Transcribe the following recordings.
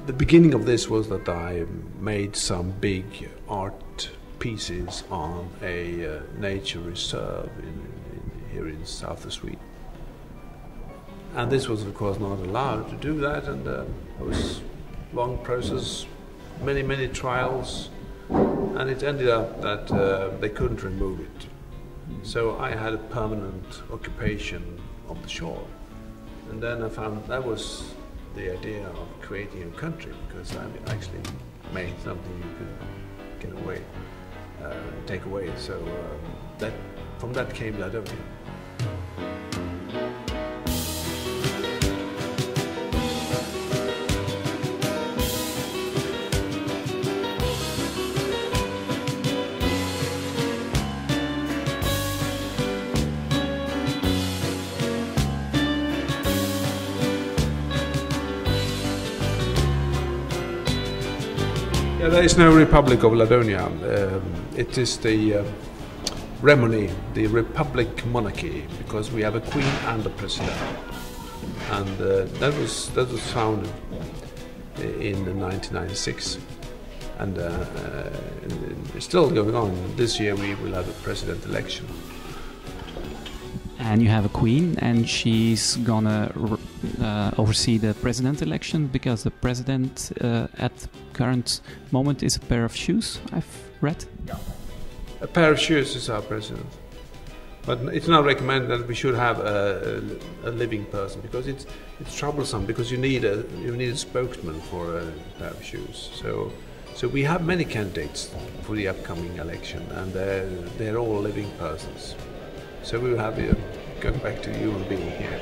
The beginning of this was that I made some big art pieces on a nature reserve here in south of Sweden. And this was of course not allowed to do that, and it was a long process, many trials, and it ended up that they couldn't remove it. So I had a permanent occupation of the shore. And then I found that was the idea of creating a country, because I actually made something you could get away, take away. So from that came Ladonia. Yeah, there is no Republic of Ladonia. It is the Remony, the Republic monarchy, because we have a queen and a president, and that was founded in 1996, and it's still going on. This year we will have a president election. And you have a queen, and she's gonna oversee the president election, because the president at the current moment is a pair of shoes, I've read. Yeah. A pair of shoes is our president. But it's not recommended that we should have a living person, because it's troublesome, because you need a spokesman for a pair of shoes. So we have many candidates for the upcoming election, and they're all living persons. So we will have you go back to you and being here.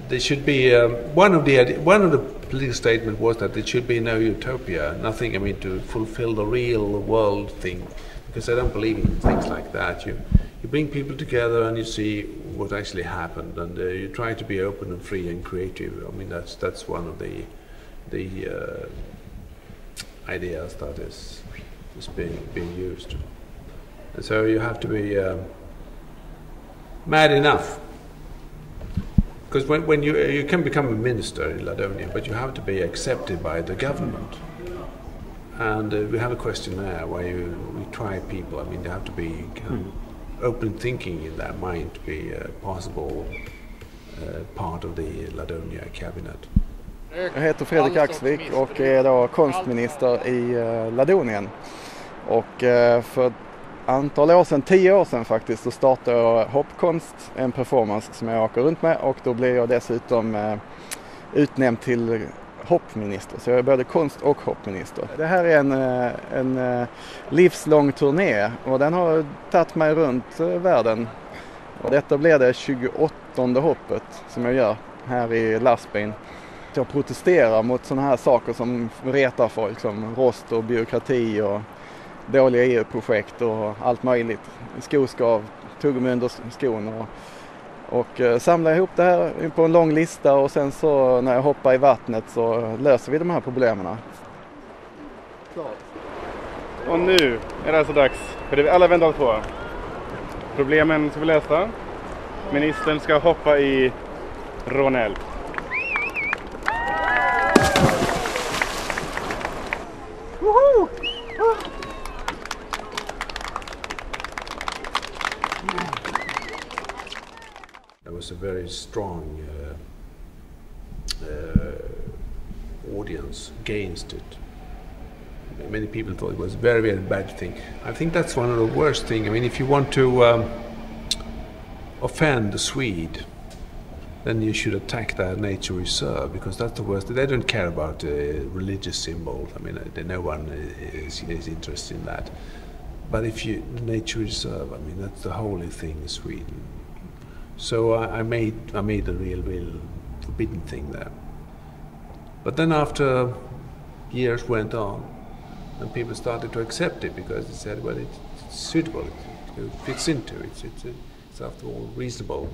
There should be one of the political statements was that there should be no utopia, nothing. I mean, to fulfill the real world thing, because I don't believe in things like that. You bring people together and you see what actually happened, and you try to be open and free and creative. I mean, that's one of the ideas that is being used. And so you have to be mad enough. Because when you can become a minister in Ladonia, but you have to be accepted by the government. And we have a questionnaire where we try people. I mean, they have to be kind of open thinking in their mind to be a possible part of the Ladonia cabinet. Jag heter Fredrik Axvik och är då konstminister i Ladonien. Och för antal år sedan, 10 år sedan faktiskt, så startade jag hoppkonst, en performance som jag åker runt med, och då blev jag dessutom utnämnd till hoppminister. Så jag är både konst- och hoppminister. Det här är en livslång turné, och den har tagit mig runt världen. Och detta blir det 28:e hoppet som jag gör här i lastbilen. Jag protesterar mot sådana här saker som retar folk, som rost och byråkrati och dåliga EU-projekt och allt möjligt. Skoskav, tuggummi under skon, och samlar ihop det här på en lång lista, och sen så när jag hoppar i vattnet så löser vi de här problemen. Klart. Och nu är det alltså dags för det vi alla väntat på. Problemen ska vi lösa. Ministern ska hoppa i Ronell. Woho! was a very strong audience against it. Many people thought it was a very, very bad thing. I think that's one of the worst things. I mean, if you want to offend the Swede, then you should attack their nature reserve, because that's the worst. They don't care about religious symbols. I mean, no one is interested in that. But if you nature reserve, I mean, that's the holy thing in Sweden. So I made the real forbidden thing there. But then after years went on, and people started to accept it, because they said, well, it's suitable, it fits into it, it's after all reasonable.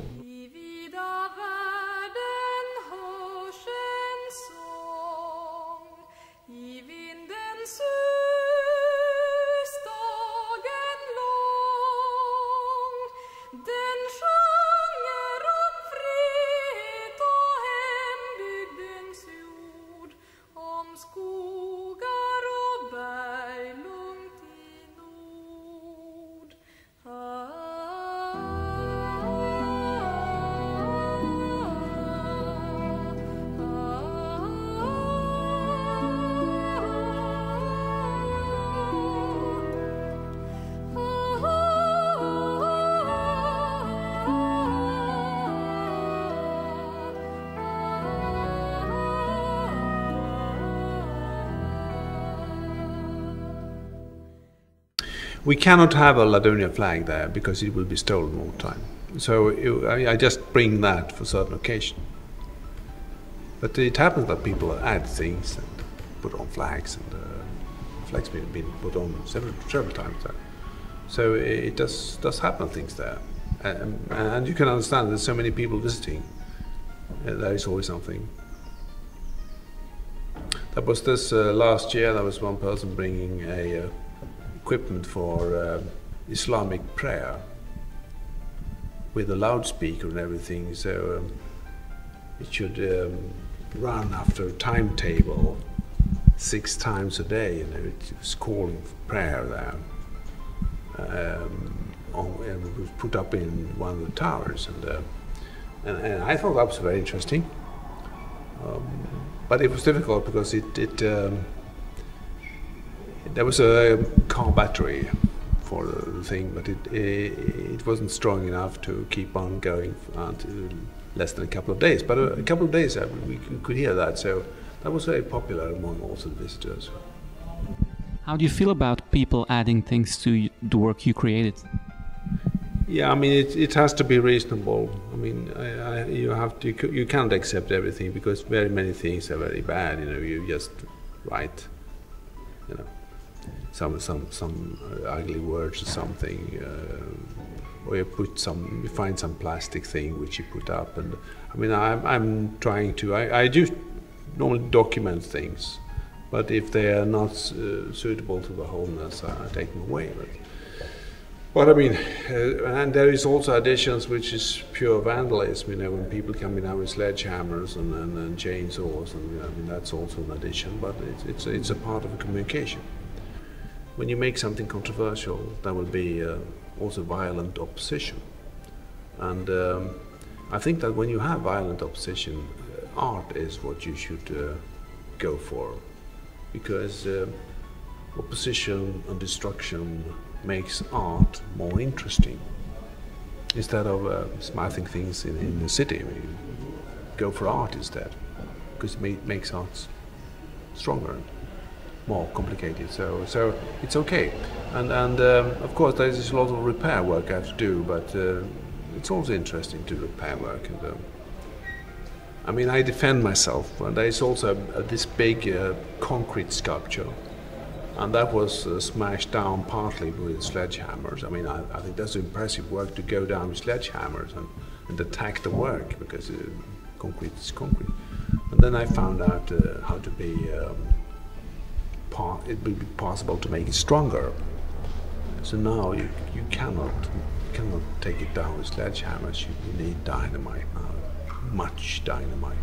We cannot have a Ladonia flag there because it will be stolen all the time. So I just bring that for certain occasion. But it happens that people add things and put on flags, and flags been put on several times there. So it does happen things there, and you can understand there's so many people visiting. There is always something. That was this last year. There was one person bringing a equipment for Islamic prayer with a loudspeaker and everything, so it should run after a timetable 6 times a day, and it was calling for prayer there. It was put up in one of the towers, and I thought that was very interesting. But it was difficult because there was a car battery for the thing, but it wasn't strong enough to keep on going until less than a couple of days. But a couple of days we could hear that, so that was very popular among also the visitors. How do you feel about people adding things to the work you created? Yeah, I mean, it has to be reasonable. I mean, you can't accept everything, because very many things are very bad. You know, you just write, you know, some ugly words or something, or you find some plastic thing which you put up. And I mean, I'm trying to. I do normally document things, but if they are not suitable to the wholeness, I take them away. But I mean, and there is also additions which is pure vandalism. You know, when people come in with sledgehammers and chainsaws, and I mean, that's also an addition. But it's a part of a communication. When you make something controversial, there will be also violent opposition. And I think that when you have violent opposition, art is what you should go for, because opposition and destruction makes art more interesting. Instead of smashing things in the city, I mean, go for art instead, because it makes art stronger, more complicated. So it's okay. And of course there is a lot of repair work I have to do, but it's also interesting to repair work. And I mean, I defend myself. And there is also this big concrete sculpture, and that was smashed down partly with sledgehammers. I mean, I think that's impressive work to go down with sledgehammers and attack the work, because concrete is concrete. And then I found out how to be, it would be possible to make it stronger. So now you cannot take it down with sledgehammers. You need dynamite now, much dynamite.